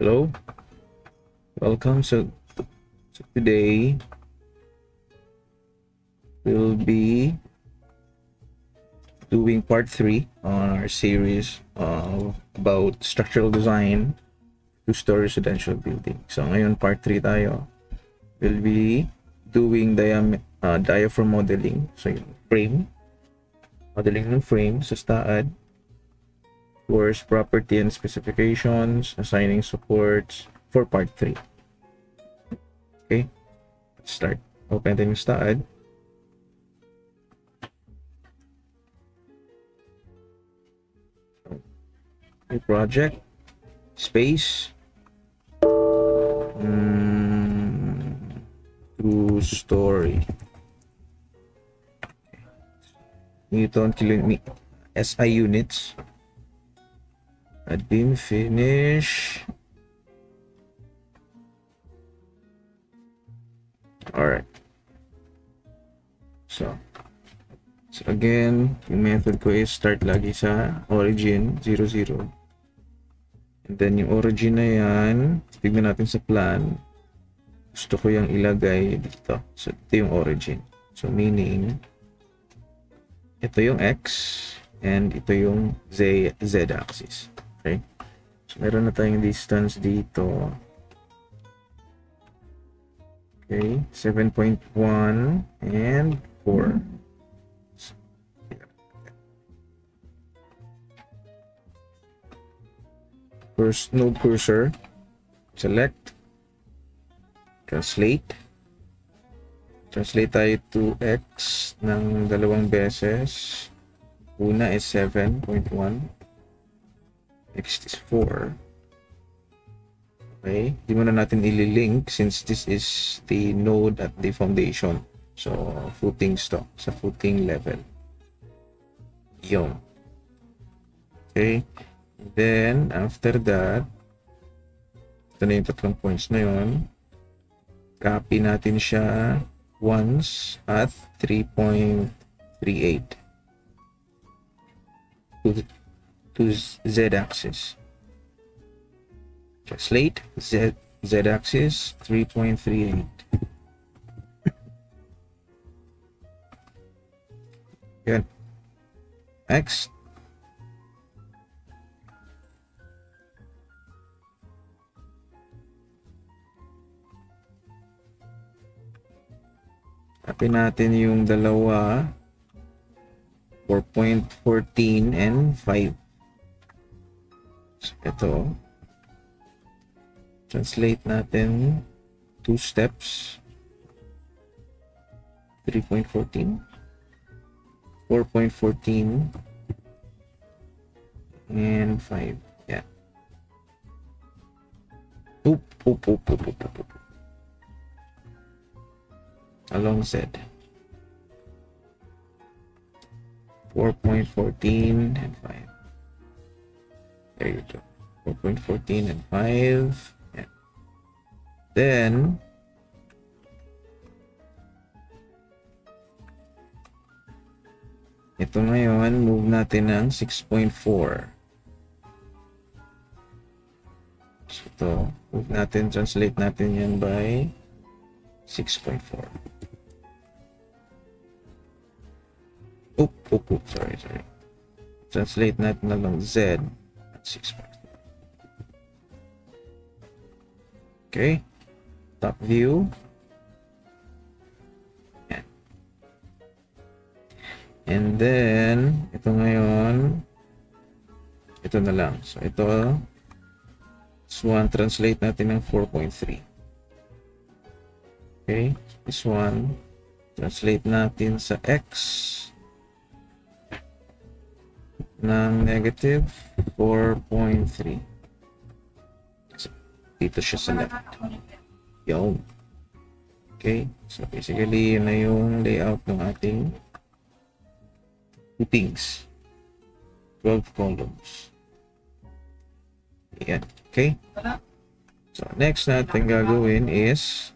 Hello, welcome. So today we'll be doing part 3 on our series about structural design, two-story residential building. So ngayon part 3 tayo. We'll be doing diaphragm modeling. So yung frame, modeling ng frame sa STAAD, force, property and specifications, assigning supports for part 3. Okay, let's start. Open natin yung STAAD. New project, space, true story. Newton kilometer SI units. At beam finish. Alright. So again, yung method ko is start lagi sa origin 0, 0. And then yung origin na yan, tignan natin sa plan. Gusto ko yung ilagay dito. So ito yung origin. So meaning, ito yung X and ito yung Z axis. Okay? So meron na tayong distance dito. Okay, 7.1 and 4. First node cursor, select, translate tayo to X ng dalawang beses. Una is 7.1, next is 4. Okay, di muna natin ililink since this is the node at the foundation. So footings to, sa footing level. Yun. Okay, then after that, ito na yung tatlong points na yun. Copy natin siya once at 3.38 to Z axis. Translate Z axis 3.38. Yan. Next. Copy natin yung dalawa, 4.14 and 5. So, ito. Translate natin 2 steps. 3.14. 4.14 and 5. Yeah. Oop. Along Z. 4.14 and 5. There you go. 4.14 and 5. Yeah. Then ito ngayon, move natin ng 6.4. So ito, move natin, translate natin yan by 6.4. Sorry. Translate natin na lang Z at 6.4. Okay. Top view. And then, ito ngayon, ito na lang. So, ito, this one, translate natin ng 4.3. Okay, this one, translate natin sa X ng negative 4.3. So, dito siya sa left. Yun. Okay, so basically, yun na yung layout ng ating footings. 12 columns. Ayan. Okay. So, next natin gagawin is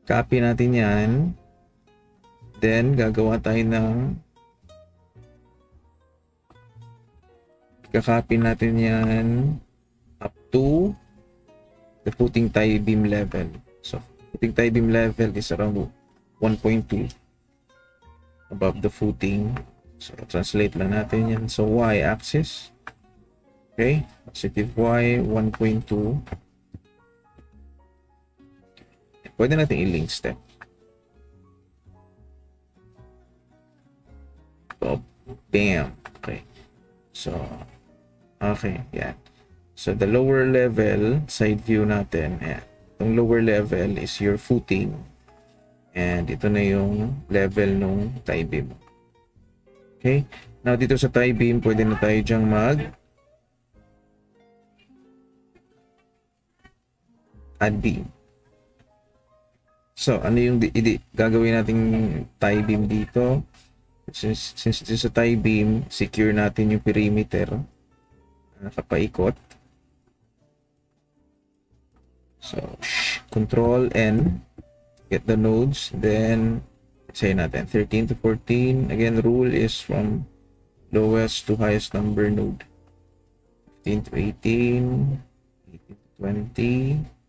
copy natin yan. Then, gagawa tayo ng kakopy natin yan up to the footing tie beam level. So footing tie beam level is around 1.2 above the footing. So translate lang natin yan. So y-axis, okay, positive y, 1.2. Pwede natin i-link step. So, bam. Okay. So, okay. Yan. So, the lower level, side view natin. Yan. Itong lower level is your footing. And ito na yung level nung tie beam. Okay. Now, dito sa tie beam, pwede na tayo dyang add beam. So, ano yung gagawin nating tie beam dito? Since it's a tie beam, secure natin yung perimeter na nakapaikot. So, Control N, get the nodes, then say natin 13 to 14. Again, rule is from lowest to highest number node. 15 to 18, 18 to 20.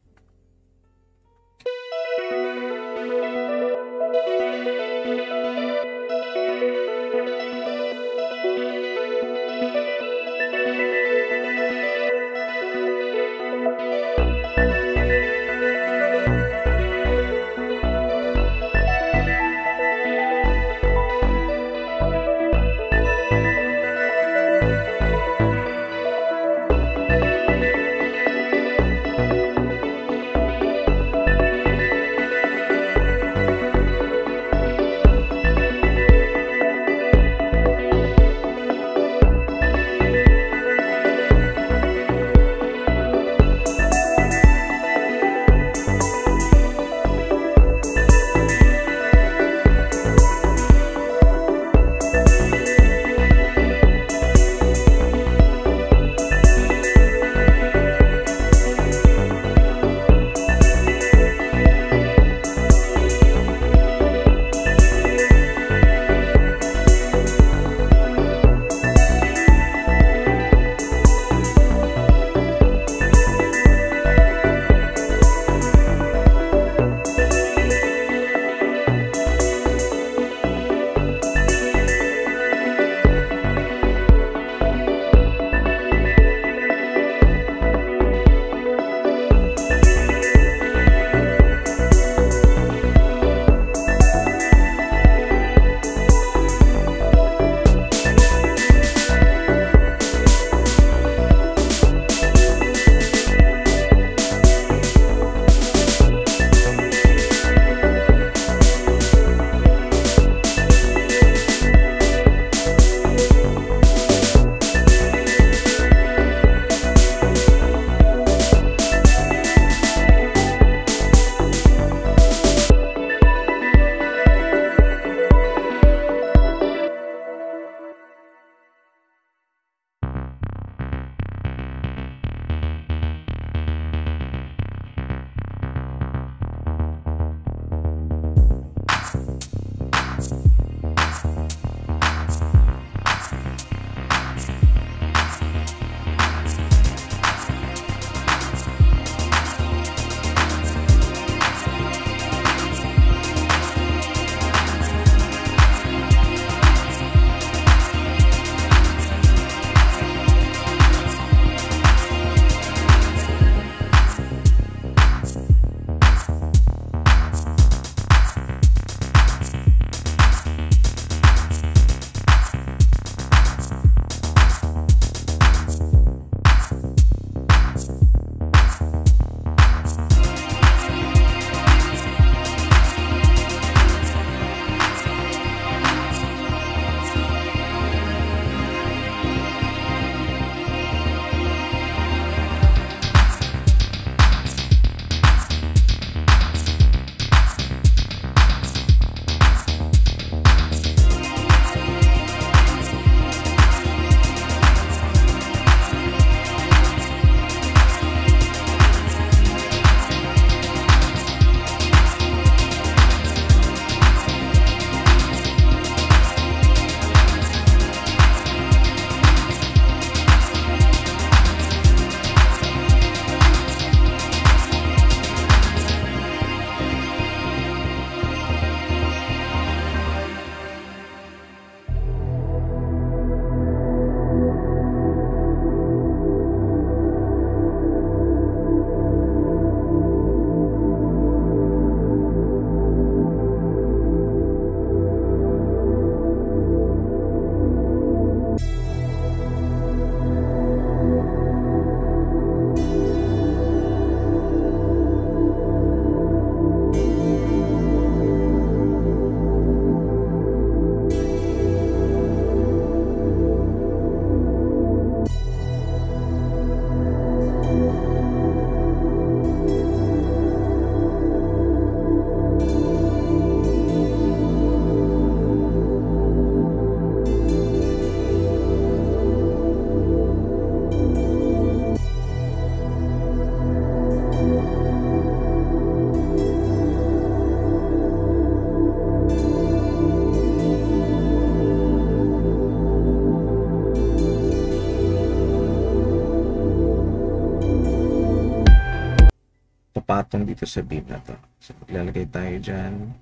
nakapatong dito sa beam na to. So, maglalagay tayo dyan.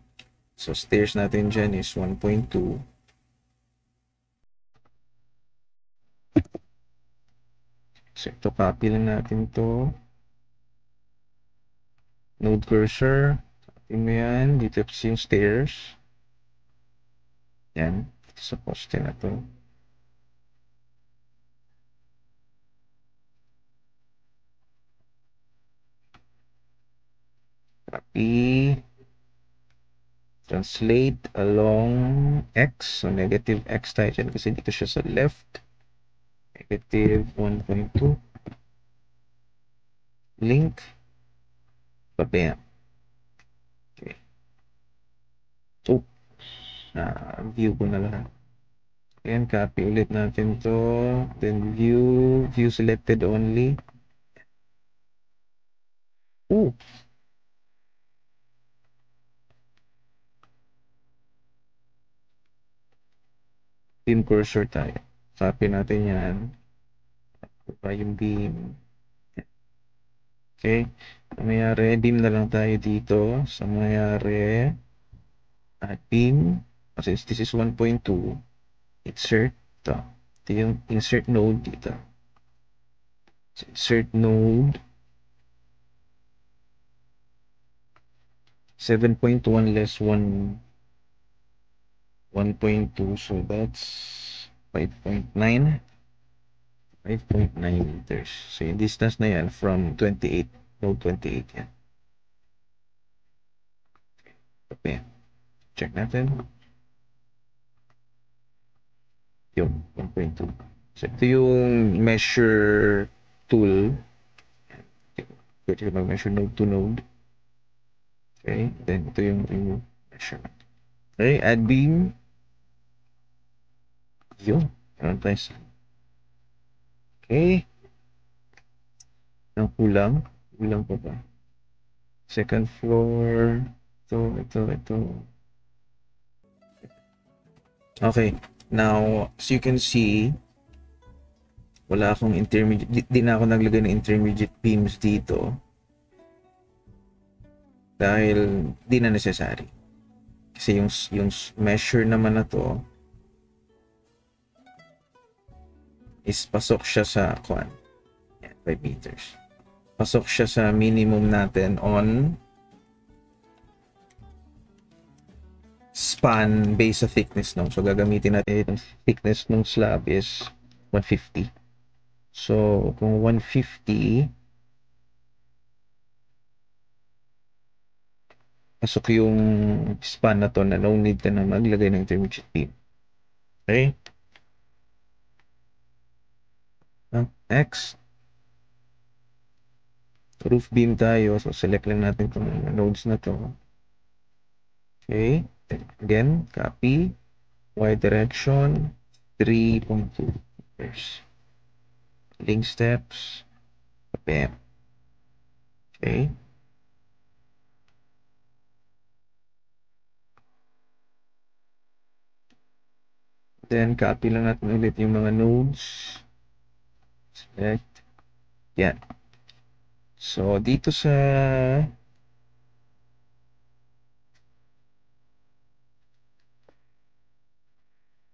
So, stairs natin dyan is 1.2. So, ito, copy lang natin to. Node cursor. Copy mo yan. Dito yung stairs. Yan. Dito sa poste na to. Copy. Translate along x. So, negative x tayo dyan kasi dito siya sa left. Negative 1.2. Link. Bam. Okay. So, view ko na lang. Ayan, copy ulit natin to. Then view selected only. Oh! Beam cursor tayo. Copy natin yan. Pa yung beam. Okay. Sa mayari, beam na lang tayo dito. Sa mayari, at beam. Since this is 1.2, insert to. Ito yung insert node dito. So, insert node 7.1 less 1 1.2, so that's 5.9 meters. So yung distance na yan from 28, node 28 yan. Okay. Check natin. Yung 1.2. So ito yung measure tool. Pwede ka mag-measure node to node. Okay. Then ito yung measurement. Okay. Add beam. Yun. Nice. Okay. Ang kulang. Kulang pa ba? Second floor. Ito. Okay. Now, as you can see, wala akong intermediate. Di na ako naglagay ng intermediate beams dito. Dahil di na necessary. Kasi yung measure naman na to is pasok siya sa 5 meters. Pasok siya sa minimum natin on span based sa thickness nung. So gagamitin natin yung thickness ng slab is 150. So kung 150 pasok yung span na to na no need na maglagay ng intermediate beam. Okay? Next. Roof beam tayo. So select lang natin itong nodes na to. Okay. Again, copy. Y direction 3.2 meters. Link steps. Bam. Okay. Then copy lang natin ulit yung mga nodes. Select. Yan. So dito sa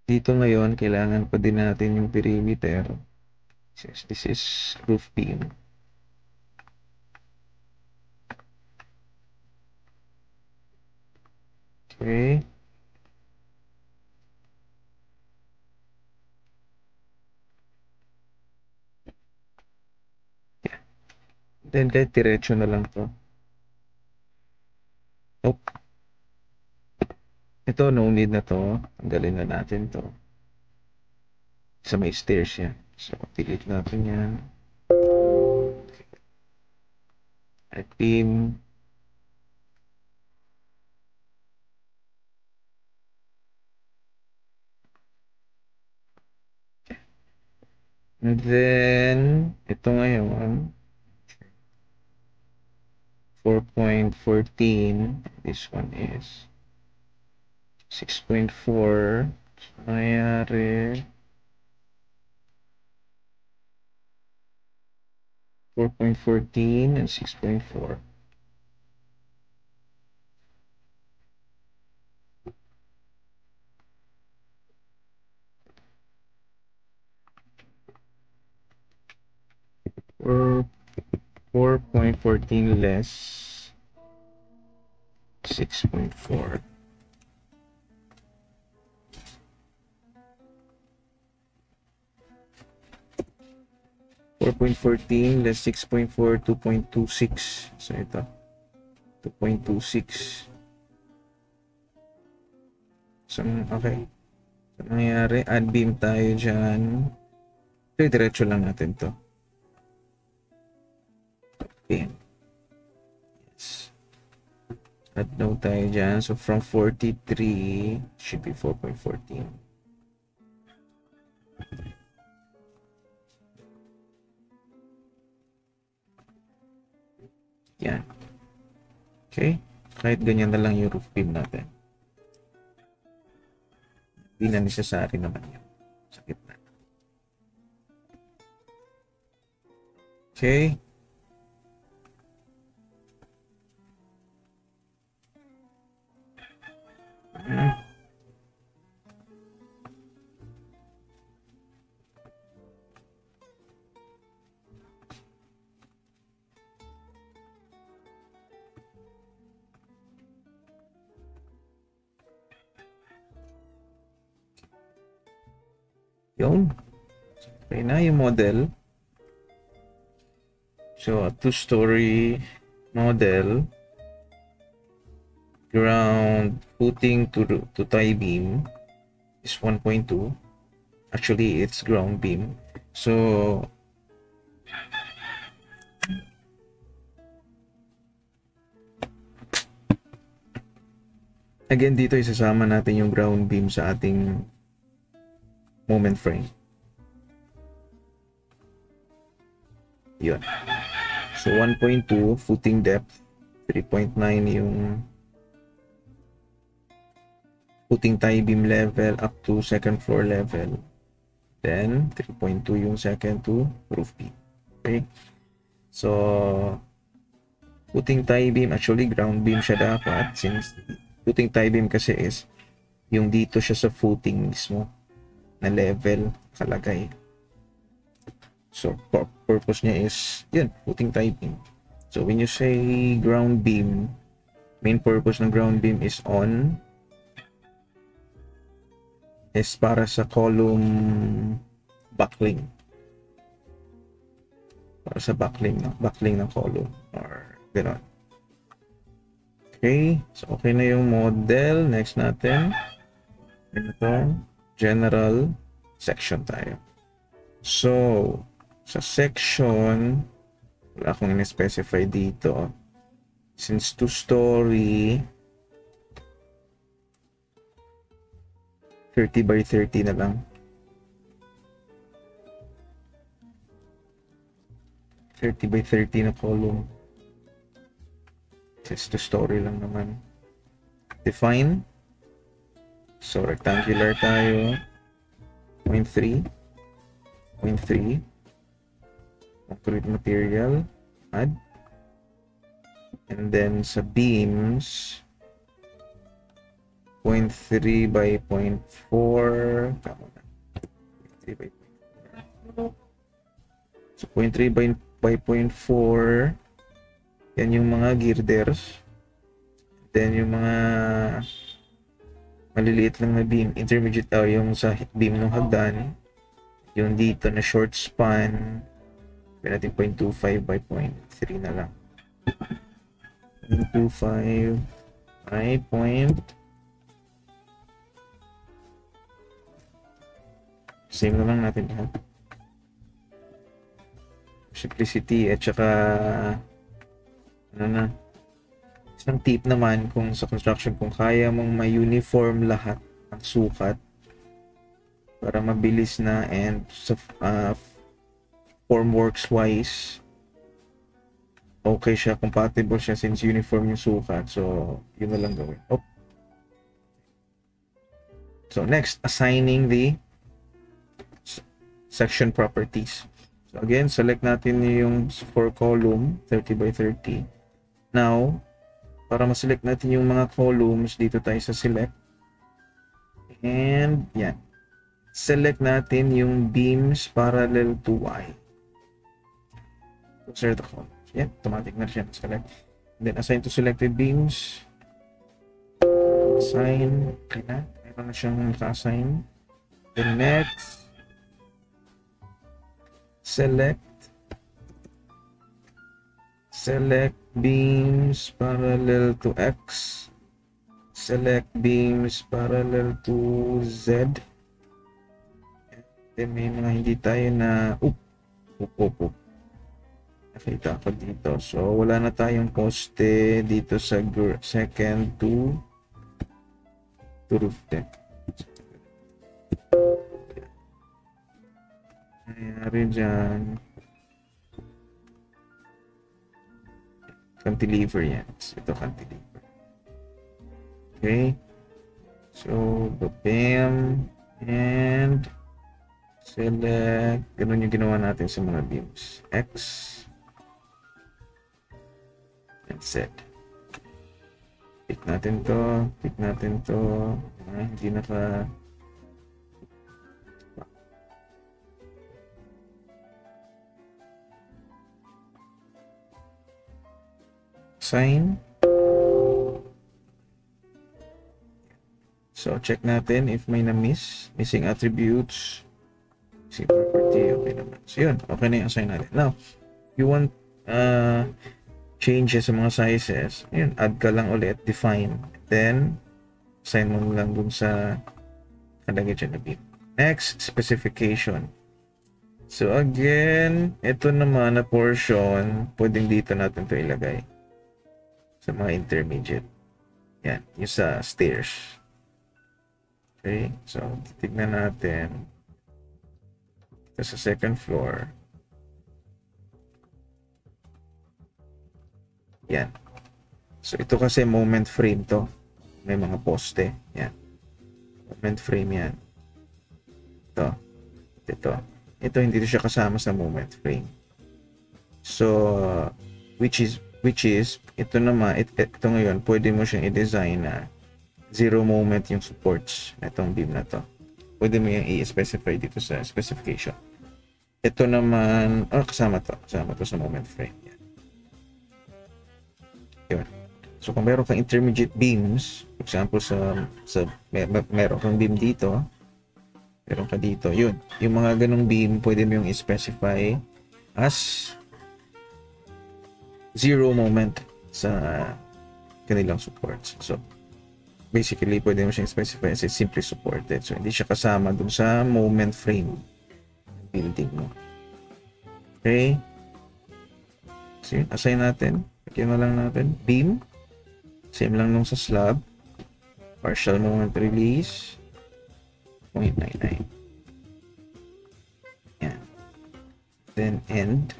dito ngayon kailangan pa din natin yung perimeter. Since this is roof beam. Okay. Yeah. Then kahit diretso na lang to. Nope. Ito, no need na to. Tanggalin na natin to. Sa may stairs yan. So, delete natin yan. At beam. And then, ito ngayon, 4.14. This one is 6.4. So, nangyari 4.14 and 6.4. 4.14 less 6.4. 4.14 less 6.4, 2.26. So ito, 2.26. So, okay. So, nangyari, add beam tayo dyan. So, diretso lang natin to. Okay. Yes. Add node tayo dyan. So, from 43, should be 4.14. Yan. Okay. Kahit ganyan na lang yung roof beam natin. Hindi na necessary naman yun. Sa gitna. Okay. Yun. Okay na yung model. So, a two-story model. Ground footing to tie beam is 1.2. Actually, it's ground beam. So, again, dito isasama natin yung ground beam sa ating moment frame. Yun. So 1.2 footing depth, 3.9 yung footing tie beam level up to second floor level. Then 3.2 yung second to roof beam. Okay? So footing tie beam, actually ground beam siya dapat, since footing tie beam kasi is yung dito siya sa footing mismo na level kalagay. So purpose niya is yun, footing tie beam. So when you say ground beam, main purpose ng ground beam is para sa column buckling. Para sa buckling ng column or gano'n. Okay, so okay na yung model. Next natin, ito, general section tayo. So, sa section, wala akong in-specify dito. Since two-story, 30 by 30 na lang. 30 by 30 na column. Just two-story lang naman. Define. So, rectangular tayo. 0.3. 0.3. Concrete material. Add. And then, sa beams, 0.3 by 0.4. Tama na. 0.3 by 0.4. So, 0.3 by 0.4. Yan yung mga girders. Then, yung mga maliliit lang na beam. Intermediate yung sa beam ng hagdan. Yung dito na short span. Pwede natin 0.25 by 0.3 na lang. 0.25 by same na lang natin lahat. Simplicity at saka isang tip naman kung sa construction, kung kaya mong ma-uniform lahat ng sukat para mabilis na and formworks wise okay siya, compatible siya since uniform yung sukat. So yun na lang gawin. So next, assigning the section properties. So again, select natin yung for column 30 by 30. Now, para ma-select natin yung mga columns, dito tayo sa select. And yan. Select natin yung beams parallel to Y. Insert the column. Yan, automatic na siya. Select. Then, assign to selected beams. Assign. Okay na. Meron na siyang naka-assign. Then, next. Select beams parallel to X. Select beams parallel to Z. Then may mga hindi tayo na nakita ko dito. So wala na tayong poste dito sa second to roof deck. Nangyari dyan. Cantilever yan. Ito cantilever. Okay. So, bam. And select. Ganun yung ginawa natin sa mga beams. X. And Z. Pick natin to. Pick natin to. Hindi naka... Sign. So, check natin if may na-miss. Missing attributes. Missing property. Okay naman. So, yun. Okay na yung assign natin. Now, if you want changes sa mga sizes, yun, add ka lang ulit. Define. Then, assign mo lang dun sa kalagay dyan na beam. Next, specification. So, again, ito naman na portion, pwedeng dito natin ito ilagay. Sa mga intermediate. Yan, yung sa stairs. Okay, so titignan natin. Ito sa second floor. Yan. So ito kasi moment frame to. May mga poste. Yan. Moment frame yan. Ito. Ito hindi siya kasama sa moment frame. So, which is ito naman, ito ngayon, pwede mo siyang i-design na zero moment yung supports na itong beam na to. Pwede mo yung i-specify dito sa specification. Ito naman, kasama to sa moment frame. Yan. Yun. So, kung meron kang intermediate beams, for example, meron kang beam dito, meron ka dito, yun. Yung mga ganong beam, pwede mo yung i-specify as zero moment sa kanilang supports. So, basically, pwede mo siyang specify as simply supported. So, hindi siya kasama dun sa moment frame building mo. Okay? So, assign natin. Lagyan na lang natin. Beam. Same lang nung sa slab. Partial moment release. 0.99. Yan. Then, end.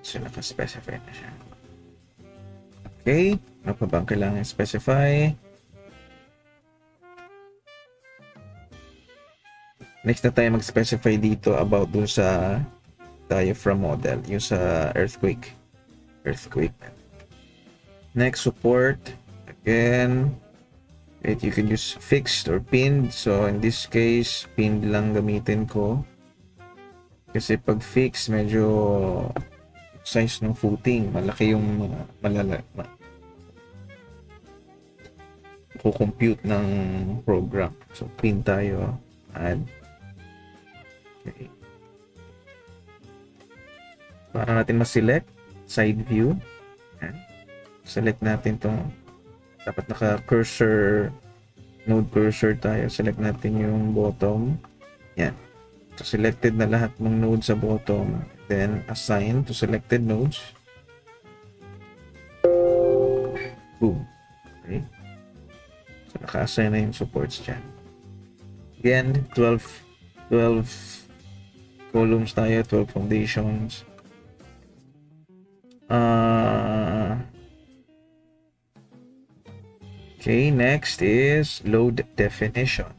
So, naka-specify na siya. Okay. Ano pa bang kailangan specify? Next na tayo mag-specify dito about dun sa diaphragm model. Yung sa earthquake. Next, support. Again, you can use fixed or pinned. So, in this case, pinned lang gamitin ko. Kasi pag fixed, medyo size ng footing, malaki yung compute ng program. So, pin tayo, add. Okay. Para natin ma-select, side view. Ayan. Select natin itong, dapat naka-cursor, node cursor tayo. Select natin yung bottom. Yan. So, selected na lahat ng node sa bottom. Then, assign to selected nodes. Boom. Okay. So, naka-assign na yung supports dyan. Again, 12 columns tayo, 12 foundations. Okay, next is load definition.